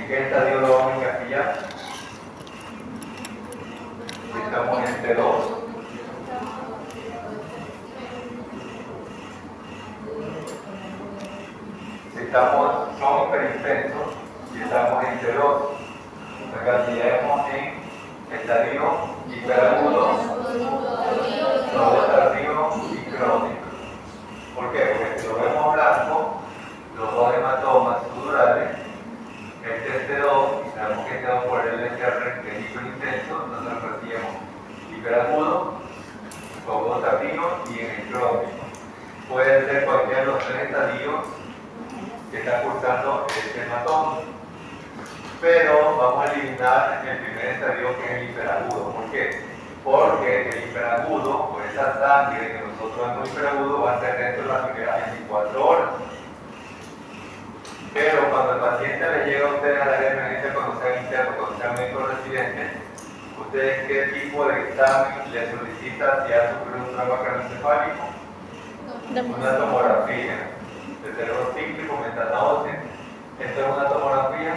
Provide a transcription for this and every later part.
qué estadio lo vamos a encastillar? Si estamos en T2. Si somos hiperintensos y estamos en T2, nos encastillaremos en estadio hiperagudo, todo tardío y crónico. ¿Por qué? Porque si lo vemos blanco, los dos hematomas sudurales, este es T2, y sabemos que T2 por el SR, que es hiperintenso, nosotros recibimos hiperagudo, agudo tardío y en el crónico. Puede ser cualquiera de los tres estadios que está cursando este hematoma. Pero vamos a eliminar el primer estadio, que es el hiperagudo. ¿Por qué? Porque el hiperagudo, o esa sangre que nosotros vemos hiperagudo, va a ser dentro de las primeras 24 horas. Pero cuando el paciente le llega a ustedes a la área de emergencia, cuando sea interno, cuando sea médico residente, ¿ustedes qué tipo de examen le solicitan si ha sufrido un trauma craneoencefálico? Una tomografía de cerebro cíclico, metanáuseas. ¿Esto es una tomografía?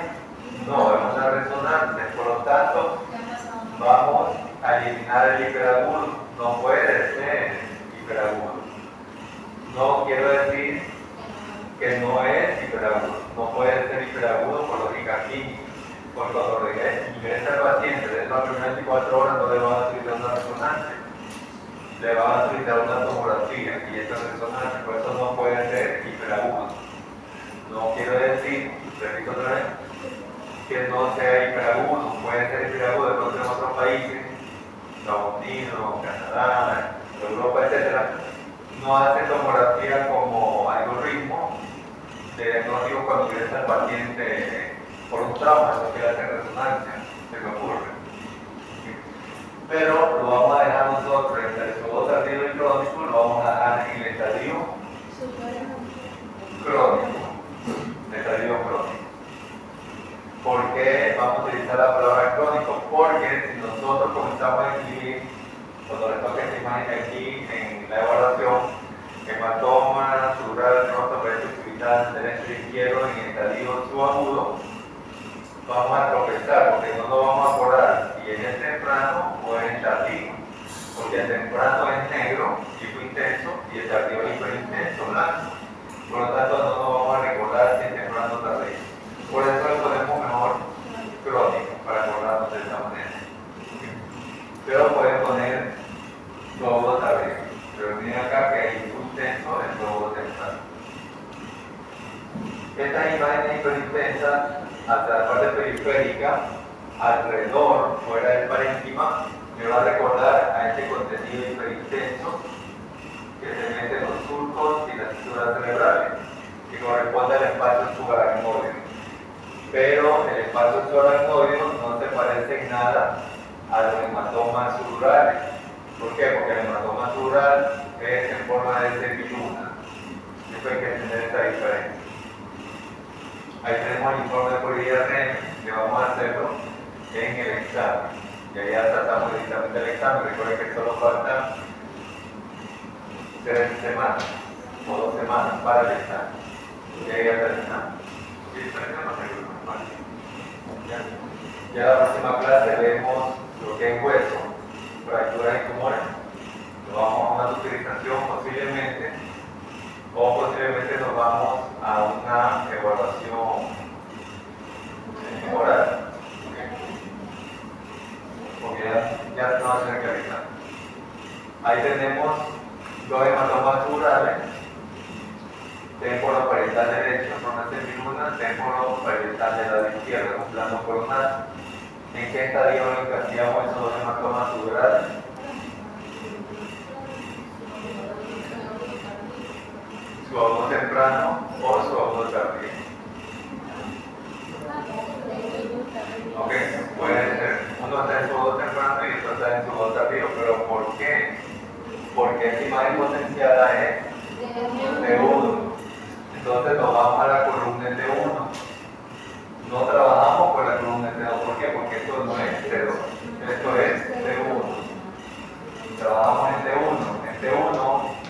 No, es una resonancia. Por lo tanto, vamos a eliminar el hiperagudo. No puede ser hiperagudo. No quiero decir que no es hiperagudo. No puede ser hiperagudo por lógica química. Porque cuando ingresa el paciente de las primeras 24 horas no le van a solicitar una resonancia. Le van a solicitar una tomografía y esta resonancia, por eso no puede ser hiperagudo. No quiero decir, repito otra vez, que no sea hiperagudo. Puede ser hiperagudo de pronto en otros países, Estados Unidos, Canadá, Europa, etc. No hace tomografía como algoritmo de diagnóstico cuando ingresa el paciente por un trauma, no quiere hacer resonancia, se me ocurre. Pero lo vamos a dejar nosotros entre el sudodo tardío y crónico, lo vamos a dejar en el estadio crónico. ¿Por qué vamos a utilizar la palabra crónico? Porque si nosotros comenzamos a escribir, cuando les toque esta imagen aquí en la evaluación, hematoma, sudural, rostro, pecho, cubital, derecho e izquierdo en el estadio subagudo, vamos a tropezar porque no nos vamos a acordar si es el temprano o es el tardío. Porque el temprano es negro, hipointenso, y el tardío es hiperintenso, blanco. Por lo tanto, no nos vamos a recordar si es temprano o tardío. Por eso le ponemos mejor crónico, para acordarnos de esta manera. Pero pueden poner todo tardío. Pero miren acá que es hipointenso, el todo temprano. Estas imágenes hiperintensas, hasta la parte periférica, alrededor, fuera del parénquima, me va a recordar a este contenido hiperintenso que se mete en los surcos y las fisuras cerebrales, que corresponde al espacio subaracnoideo. Pero el espacio subaracnoideo no se parece en nada a los hematomas sudurales. ¿Por qué? Porque el hematoma sudural es en forma de semiluna. Eso hay que entender esta diferencia. Ahí tenemos el informe de polidía REM, que vamos a hacerlo en el examen. Ya tratamos directamente el examen. Recuerden que solo faltan 3 semanas o 2 semanas para el examen. Ya terminamos. Ya la próxima clase vemos lo que es hueso, fracturas y tumores. Nos vamos a una utilización posiblemente, o posiblemente nos vamos a una evaluación oral. Porque ya se va a hacer realizar. Ahí tenemos 2 hematomas sudurales, temporo parietal derecho, zona semiluna, temporo parietal del lado izquierdo, un plano coronal. ¿En qué estadio encasillamos esos 2 hematomas sudurales? Subagudo temprano o subagudo tardío. Ok, puede ser. Uno está en subagudo temprano y otro está en subagudo tardío, pero ¿por qué? Porque esta imagen potenciada es T1. Entonces nos vamos a la columna T1. No trabajamos con la columna T2. ¿Por qué? Porque esto no es T2. Esto es T1. Trabajamos en T1. En T1,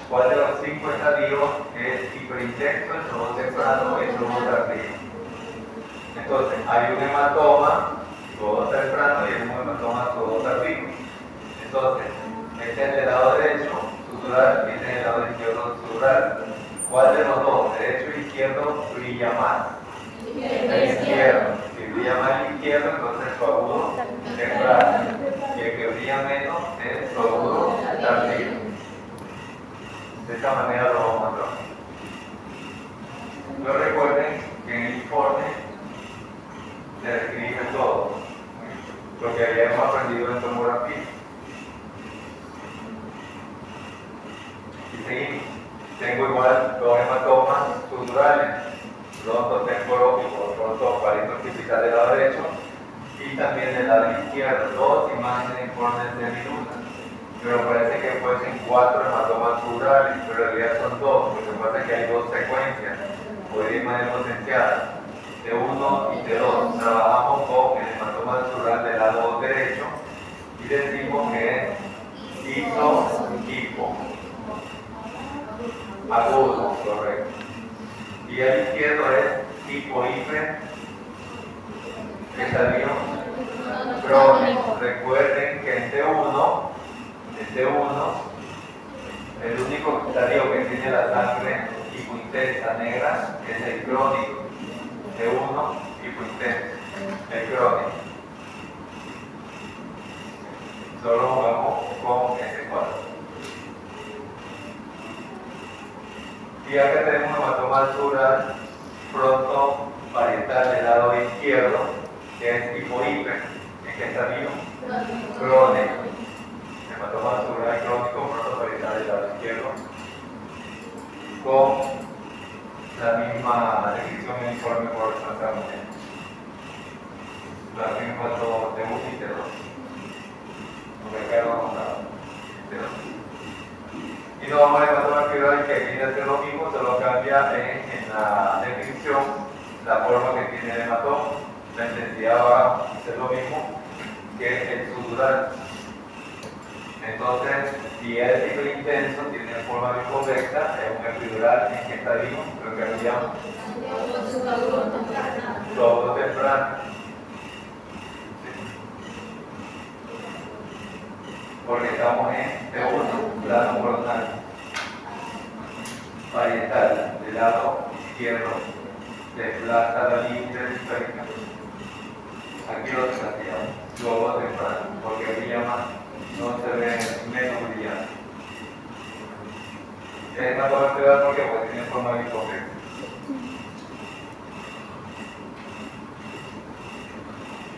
¿cuál de los 5 estadios es hiperintenso, el subagudo temprano y el subagudo tardío? Entonces, hay un hematoma todo temprano y un hematoma todo tardío. Entonces, este es el lado derecho sutural y este es el lado izquierdo sutural. ¿Cuál de los dos, derecho e izquierdo, brilla más? El izquierdo. Si brilla más el izquierdo, entonces su agudo temprano. Y el que brilla menos es su agudo tardío. De esta manera lo vamos a trabajar. No recuerden que en el informe se describe todo lo que habíamos aprendido en tomografía. Y seguimos. Tengo igual dos hematomas suturales, pronto temporópico, pronto palito occipital del lado derecho y también del lado izquierdo, dos imágenes informes de minuta. Pero parece que fuesen 4 hematomas suturales, pero en realidad son 2, porque pasa que hay 2 secuencias, o imágenes potenciadas, de 1 y de 2. Trabajamos con el hematoma sutural del lado derecho y decimos que es isohipo. Agudo, correcto. Y el izquierdo es hipohiper, estadio crónico. Recuerden que en T1, el único estadio que tiene la sangre hipointensa negra es el crónico. T1, hipointenso, el crónico. Solo jugamos con ese cuadro. Y acá tenemos un hematoma sutural pronto parietal del lado izquierdo, que es hipohiper. ¿En qué estadio? Crónico. Hematoma sutural crónico pronto parietal del lado izquierdo, con la misma descripción en el informe por transformación. La misma faltó de 1 y de 2. Porque acá no vamos a de 2. Y no vamos a hematoma fibroide que viene a ser lo mismo, solo cambia en la descripción la forma que tiene el hematoma. La intensidad va a ser lo mismo que el sutural. Entonces, si es hiperintenso, tiene forma biconvexa, es un epidural en que está vivo, lo que haríamos todo temprano. Porque estamos en T1, plano coronal, parietal, del lado izquierdo, desplaza la línea periférica. Aquí lo desplazamos, luego temprano, porque brilla más, no se ve menos brillante. Es una cosa especial porque pues, tiene forma biconvexa.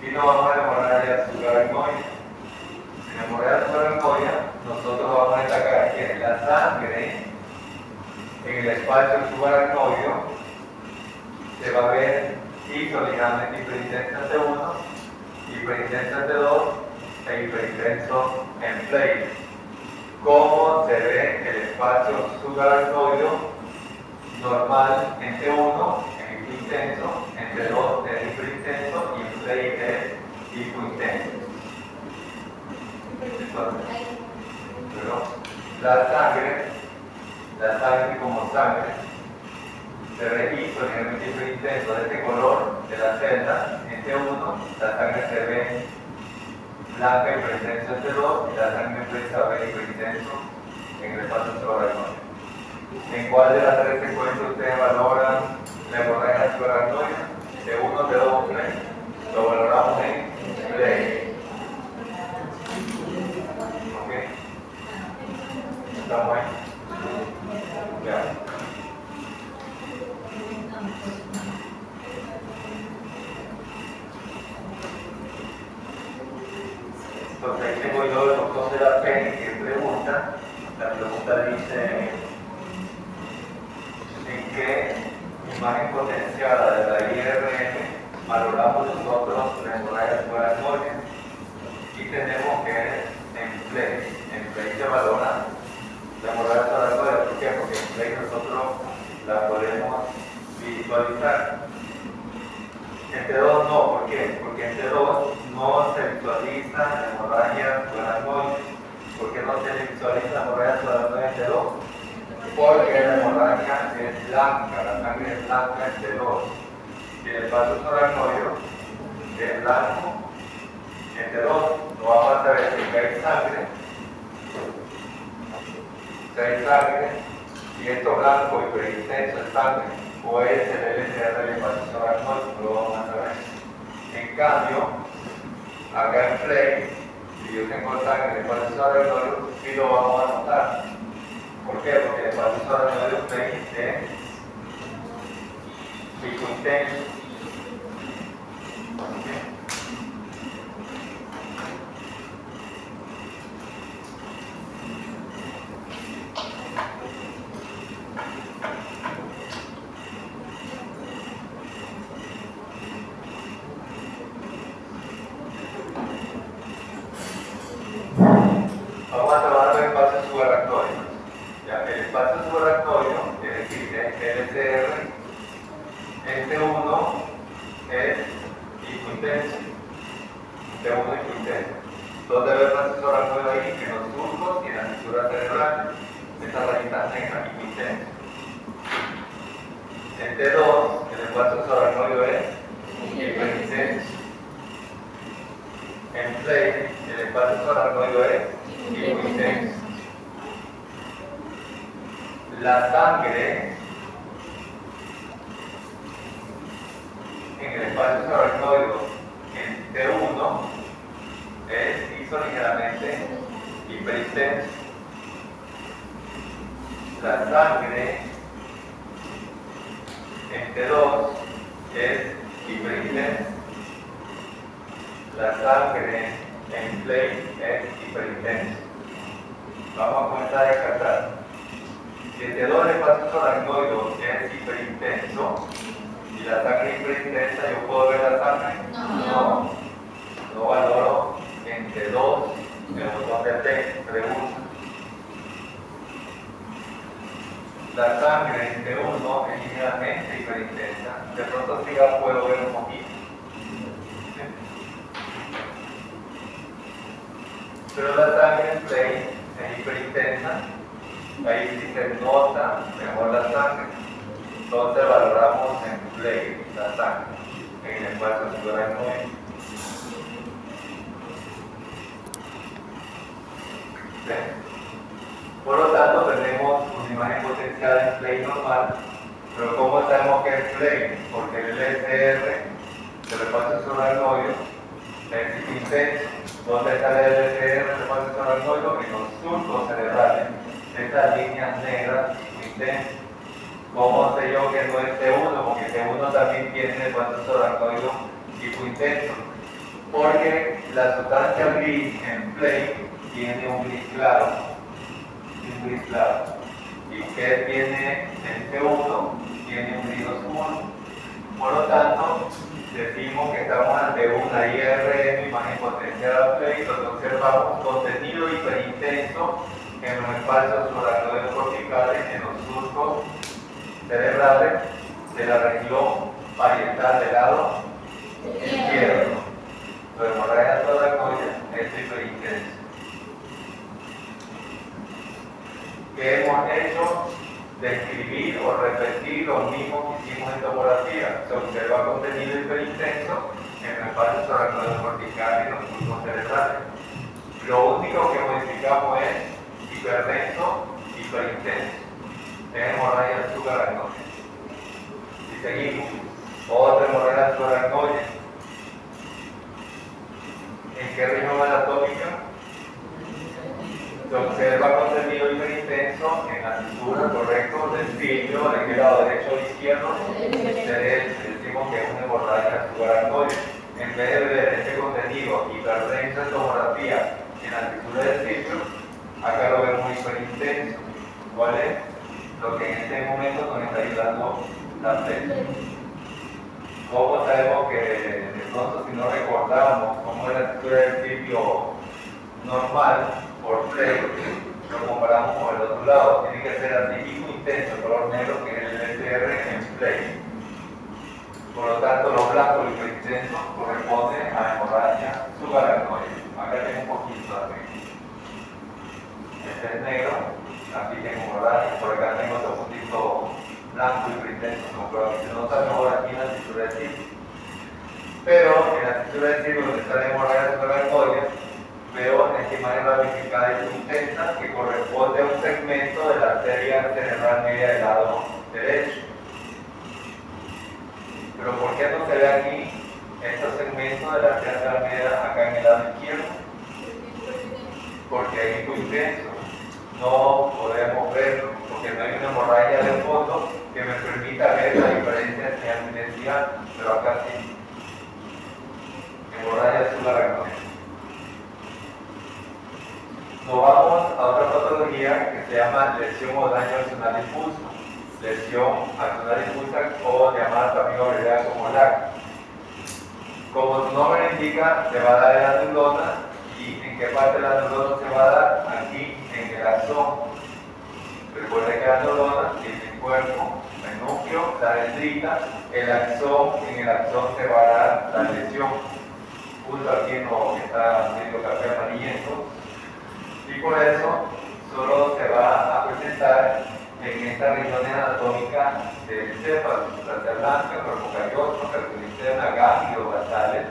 Y no vamos a demorar ya su aracnoide. En la hemorragia subaracnoidea, nosotros vamos a destacar que la sangre en el espacio subaracnoideo se va a ver ligeramente hiperintensa en T1, hiperintensa en T2 e hiperintenso en play. ¿Cómo se ve el espacio subaracnoideo normal en T1 es hiperintenso, en T2 es hiperintenso y en play es hipointenso? Entonces, pero la sangre como sangre se ve ligeramente hiperintenso de este color de la celda en T1, la sangre se ve blanca y hiperintenso en T2 y la sangre se ve hiperintenso en el espacio subaracnoideo. ¿En cuál de las tres secuencias ustedes valoran la hemorragia subaracnoidea? T1, T2, play. Lo valoramos en play. ¿Estamos ahí? Ya. Entonces ahí tengo yo el botón de la P que pregunta. La pregunta dice ¿en qué imagen potenciada de la IRM valoramos nosotros la hemorragia subaracnoidea? Y tenemos que en play se valora la hemorragia subaracnoidea. ¿Por qué? Porque en play nosotros la podemos visualizar. En T2 no, ¿por qué? Porque en T2 no se visualiza la hemorragia subaracnoidea. ¿Por qué no se visualiza la hemorragia subaracnoidea en T2? Porque la hemorragia es blanca, la sangre es blanca en T2. y el espacio subaracnoideo es blanco, entre 2, no vamos a saber si hay sangre, y esto blanco y preintenso es sangre, o es el LCR del espacio subaracnoideo, no lo vamos a saber. En cambio, acá en play, si yo tengo sangre en el espacio subaracnoideo, sí lo vamos a notar. ¿Por qué? Porque el espacio subaracnoideo play es pico intenso. Vamos a trabajar los espacios subaracnoides. El espacio subaracnoideo, es decir, es LCR, este 1 es hipointenso. Este 1 es hipointenso. ¿Dónde ve el espacio subaracnoideo ahí? En los surcos y en la fisura cerebral. Esta rayita negra, hipointenso. Este 2, el espacio subaracnoideo es hiperintenso. En play, el espacio subaracnoideo es hipointenso. La sangre en el espacio subaracnoideo en T1 es ligeramente hiperintenso. La sangre en T2 es hiperintensa. La sangre en play es hiperintensa. Vamos a comenzar a descartar. Si el T2 del espacio subaracnoideo es hiperintenso y la sangre es hiperintensa, ¿yo puedo ver la sangre? No. No valoro en T2 el botón de T, pregunta. La sangre en T1 es ligeramente hiperintensa. De pronto sí la puedo ver un poquito. Pero la sangre en play es hiperintensa, ahí sí se nota mejor la sangre, entonces valoramos en play la sangre en el espacio subaracnoideo. Por lo tanto tenemos una imagen potencial en play normal, pero ¿cómo sabemos que es play? Porque el LCR del espacio subaracnoideo es hipointenso. ¿Dónde está el LCR del espacio subaracnoideo? En los surcos cerebrales. Estas líneas negras hipointensas. ¿Cómo sé yo que no es T1? Porque T1 también tiene el espacio subaracnoideo hipointenso. Porque la sustancia gris en play tiene un gris claro. Un gris claro. ¿Y qué tiene en T1? Tiene un gris oscuro. Por lo tanto, decimos que estamos ante una IRM, imagen potencial play, donde observamos contenido hiperintenso en los espacios subaracnoideos corticales, en los surcos cerebrales de la región parietal del lado izquierdo. La hemorragia subaracnoidea es hiperintensa. ¿Qué hemos hecho? Describir o repetir lo mismo que hicimos en tomografía. Se observa contenido hiperintenso en los espacios subaracnoideos corticales y en los surcos cerebrales. Lo único que modificamos es hiperdenso, hiperintenso. Es hemorragia subaracnoidea. Y seguimos. Otra hemorragia subaracnoidea. ¿En qué región anatómica? Se observa contenido hiperintenso en la fisura, correcto, del cilio, ¿de qué lado? ¿Derecho o izquierdo? Derecho. Decimos que es una hemorragia subaracnoidea. En vez de ver este contenido hiperdenso en tomografía en la fisura del cilio, acá lo vemos hiperintenso. ¿Cuál es? Lo que en este momento nos está ayudando la flecha. ¿Cómo sabemos que de pronto, si no recordamos cómo es la fisura del cilio normal por play, lo comparamos con el otro lado? Tiene que ser así hipointenso, color negro, que es el LCR en play. Por lo tanto, lo blanco y lo intenso corresponde a hemorragia subaracnoidea. Acá tengo un poquito también. Este es negro, aquí tengo hemorragia, por acá tengo otro puntito blanco y intenso, como si no está mejor aquí en la fisura del cilio. quiero decir donde está la hemorragia supraracnoidea, veo esta imagen ramificada y intensa que corresponde a un segmento de la arteria cerebral media del lado derecho. Pero ¿por qué no se ve aquí estos segmentos de la arteria cerebral media acá en el lado izquierdo? Porque hay muy intenso. No podemos verlo, porque no hay una hemorragia de fondo que me permita ver la diferencia entre intensidad, pero acá sí. Hemorragia supraracnoidea. Nos vamos a otra patología que se llama lesión o daño axonal difuso. Lesión axonal difusa o llamada también abreviada como LAC. Como su nombre indica, se va a dar en la neurona. ¿Y en qué parte de la neurona se va a dar? Aquí, en el axón. Recuerde que la neurona tiene el cuerpo, el núcleo, la dendrita, el axón, en el axón se va a dar la lesión. Justo aquí no está haciendo café amarillento. Y por eso solo se va a presentar en esta región anatómica del encéfalo, trasera blanca, cuerpo calloso, cartílago interna, ganglios basales,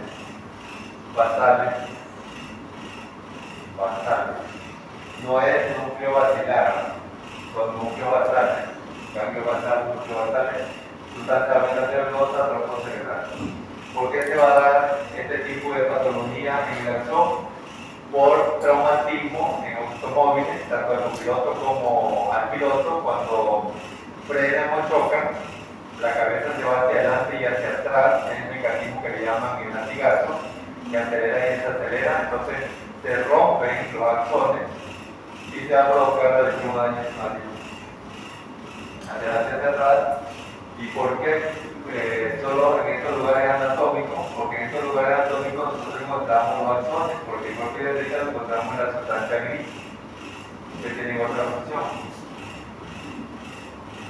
no es núcleo basilar, son núcleos basales, ganglios basales, núcleos basales, sustancialmente nerviosa, tronco cerebral. ¿Por qué se va a dar este tipo de patología en el axón? Por traumatismo en automóviles, tanto en el piloto como al piloto, cuando frenan o chocan, la cabeza se va hacia adelante y hacia atrás, en el mecanismo que le llaman el latigazo, que acelera y desacelera, entonces se rompen los axones y se va a provocar la lesión o daño axonal difuso. Adelante hacia atrás. ¿Y por qué? Solo en estos lugares anatómicos, porque en estos lugares anatómicos nosotros encontramos los axones, porque igual que de derecha encontramos la sustancia gris, que tiene otra función.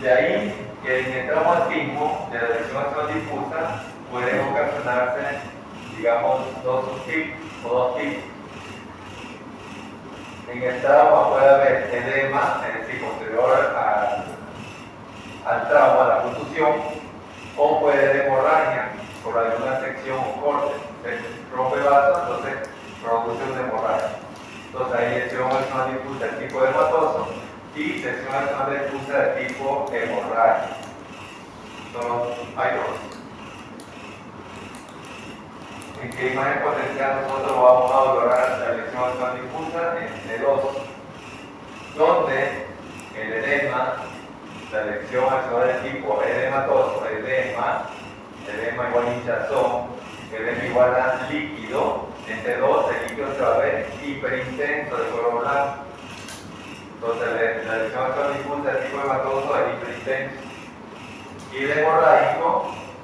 De ahí que en el traumatismo de la lesión axonal difusa pueden ocasionarse, digamos, dos tipos. En el trauma puede haber edema, es decir, posterior al trauma, a la contusión, o puede haber hemorragia por alguna sección o corte. Se rompe vaso, entonces produce una hemorragia. Entonces hay lesión axonal difusa de tipo hematoso y lesión axonal difusa de tipo hemorragia. Solo hay dos. ¿En qué imagen potencial nosotros vamos a valorar la lesión axonal difusa? En T2, donde el edema, la lesión axonal de tipo edematoso, edema igual a hinchazón, edema igual a líquido, en T2 el líquido se va a ver hiperintenso de color blanco. Entonces la lesión axonal difusa de tipo hematoso es hiperintenso. Y el hemorrágico,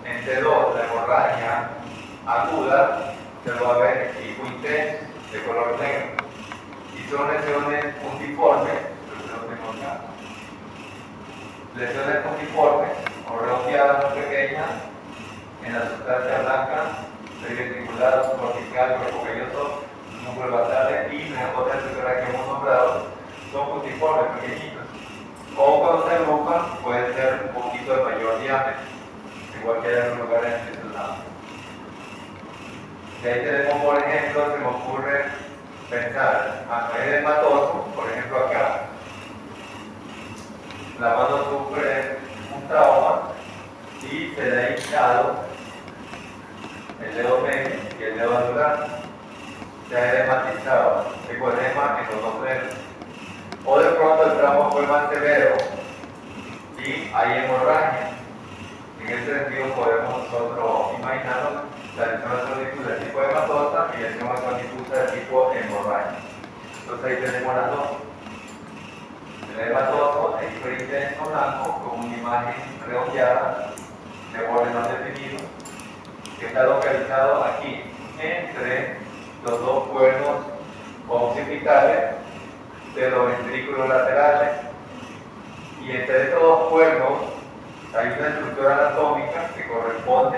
en T2 la hemorragia aguda se lo va a ver hipointenso de color negro. Y son lesiones puntiformes, pero se lo tengo acá. Lesiones puntiformes o redondeadas muy pequeñas en la sustancia blanca, periventricular, superficial, cuerpo calloso, núcleos basales y otras estructuras que hemos nombrado son puntiformes, pequeñitos. O cuando se agrupan pueden ser un poquito de mayor diámetro, igual que en los lugares de este lado. De ahí tenemos, por ejemplo, se me ocurre pensar a nivel hematoso, por ejemplo acá. La mano sufre un trauma y se le ha hinchado el dedo medio y el dedo anular. Se ha edematizado, tengo edema en los dos dedos. O de pronto el trauma fue más severo y hay hemorragia. En ese sentido podemos nosotros imaginarnos la lesión axonal difusa de tipo hematosa y la lesión axonal difusa de tipo hemorragia. Entonces ahí tenemos las dos. El hematoso es hiperintenso blanco con una imagen redondeada de borde no definido que está localizado aquí entre los dos cuernos occipitales de los ventrículos laterales, y entre estos dos cuernos hay una estructura anatómica que corresponde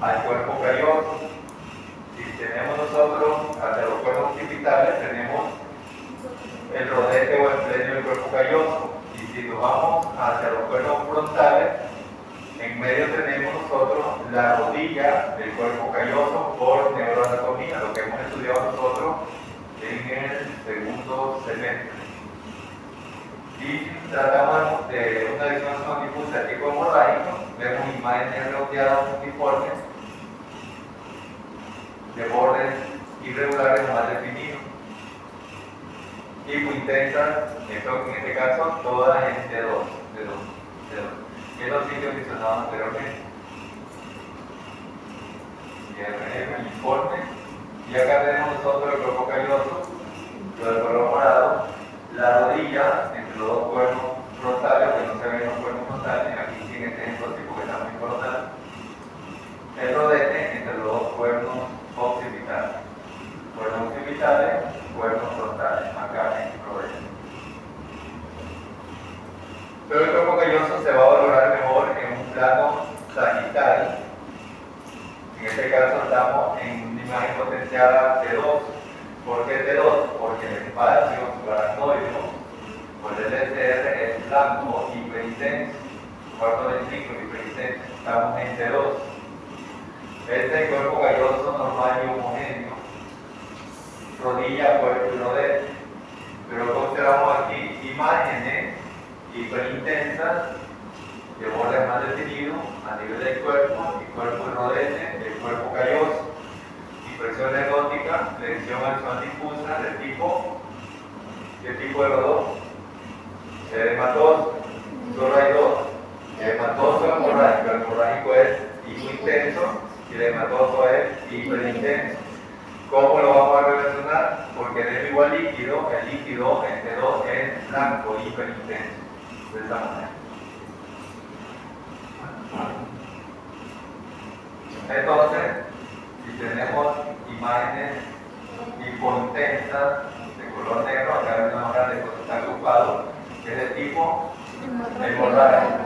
al cuerpo calloso. Si tenemos nosotros hacia los cuernos occipitales tenemos el rodete o el esplenio del cuerpo calloso, y si nos vamos hacia los cuernos frontales, En medio tenemos nosotros la rodilla del cuerpo calloso por neuroanatomía, lo que hemos estudiado nosotros en el segundo semestre. Y tratamos de una disfunción difusa de tipo hemorrágico, vemos imágenes redondeadas multiformes de bordes irregulares mal definidos. Hipointensas, en este caso, todas en T2. Que es los sitios mencionados anteriormente. El informe. Y acá tenemos nosotros el cuerpo calloso, lo del color morado, la rodilla entre los dos cuernos frontales, que no se ven los cuernos frontales, aquí sí en este ejemplo sí porque está muy coronal. El rodete entre los dos cuernos occipitales. Cuernos occipitales, cuernos frontales, acá en el rodete. Pero el cuerpo calloso se va a valorar mejor en un plano sagital. En este caso estamos en una imagen potenciada T2. ¿Por qué T2? Porque el espacio subaracnoideo por el LCR es blanco, hiperintenso. Cuarto del ciclo, hiperintenso. Estamos en T2. Este es el cuerpo calloso normal y homogéneo. Rodilla, cuerpo y rodete. Pero consideramos aquí imágenes hiperintensas de bordes más definidos a nivel del cuerpo y rodete del cuerpo calloso. Impresión erótica, flexión axial difusa del tipo, ¿qué tipo de los dos? Edematoso, solo hay dos. Edematoso hemorrágico, el hemorrágico es hipointenso y el edematoso es hiperintenso. ¿Cómo lo vamos a relacionar? Porque en el igual líquido, el líquido entre dos es blanco, hiperintenso. De esa manera. Entonces, si tenemos imágenes hipointensas de color negro, acá hay una hora de cosas está agrupado, que es de tipo hemorrágico.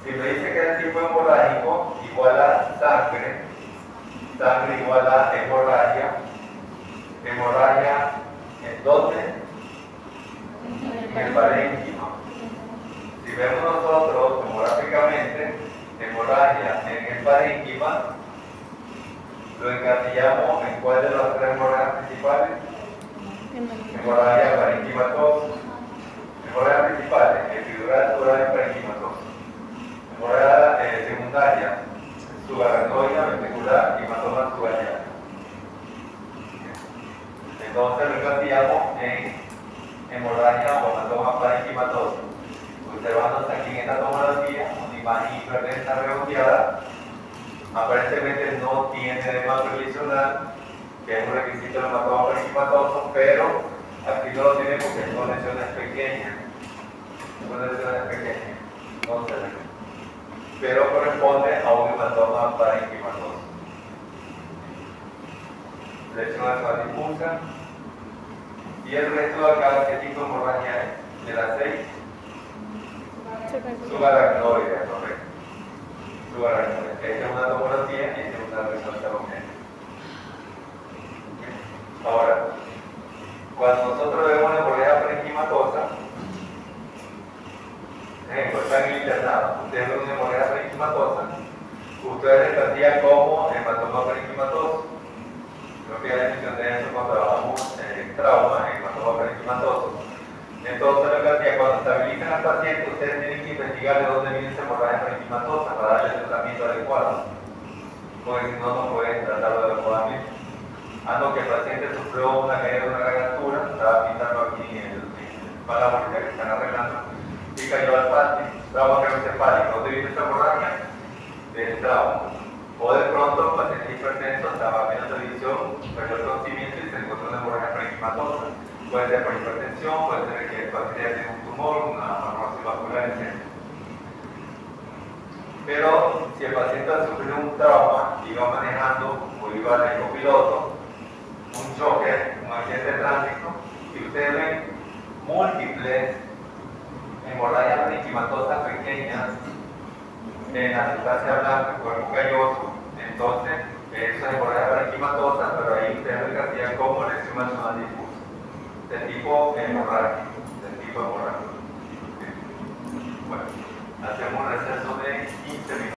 Si me dice que es de tipo hemorrágico, igual a sangre igual a hemorragia. Hemorragia, ¿en dónde? En el parénquima. Si vemos nosotros tomográficamente hemorragia en el parénquima, lo encasillamos en cuál de las tres hemorragias principales. Hemorragia parenquimatosa. Hemorragias principales, epidural, subaracnoidea, parenquimatosa. Hemorragia secundaria, subaracnoidea, ventricular y hematoma subaracnoidea. Entonces lo encasillamos en hemorragia o hematoma parenquimatosa. Observando aquí en esta tomografía, una imagen hiperdensa redondeada, aparentemente no tiene edema previsional, que es un requisito del hematoma parenquimatoso, pero aquí no lo tiene porque son lesiones pequeñas. Son lesiones pequeñas, no se ven. Pero corresponde a un hematoma parenquimatoso. Lesión axial difusa. Y el resto de acá, ¿qué tipo de hemorragia es? De las 6. Subaracnoidea, correcto. Subaracnoidea. Esta es una tomografía y esta es una resonancia magnética. Ahora, cuando nosotros vemos la hemorragia parenquimatosa, ejemplo, están en el internado, ustedes ven una hemorragia parenquimatosa, ustedes descartían como hematoma parenquimatoso. Creo que ya les mencioné eso cuando trabajamos en trauma, en hematoma parenquimatoso. Entonces, cuando estabilizan al paciente, ustedes tienen que investigar de dónde viene esa hemorragia parenquimatosa para darle el tratamiento adecuado. Porque si no, no pueden tratarlo adecuadamente. No, que el paciente sufrió una caída de una gran altura, estaba pintando aquí en el parábola que están arreglando, y cayó al patio, trauma craneoencefálico. ¿Dónde viene esa hemorragia? Del trauma. O de pronto el paciente hipertenso estaba viendo televisión, perdió el conocimiento y se encontró una hemorragia parenquimatosa. Puede ser por hipertensión, puede ser que el paciente ya tiene un tumor, una malformación vascular, etc. Pero si el paciente ha sufrido un trauma, iba manejando o iba de copiloto, un choque, un accidente de tránsito, y ustedes ven múltiples hemorragias parenquimatosas pequeñas en la sustancia blanca, cuerpo calloso, entonces eso es hemorragia parenquimatosa, pero ahí ustedes lo encasillarían como lesión axial difusa, de tipo hemorrágico, Bueno, Hacemos un receso de 15 minutos.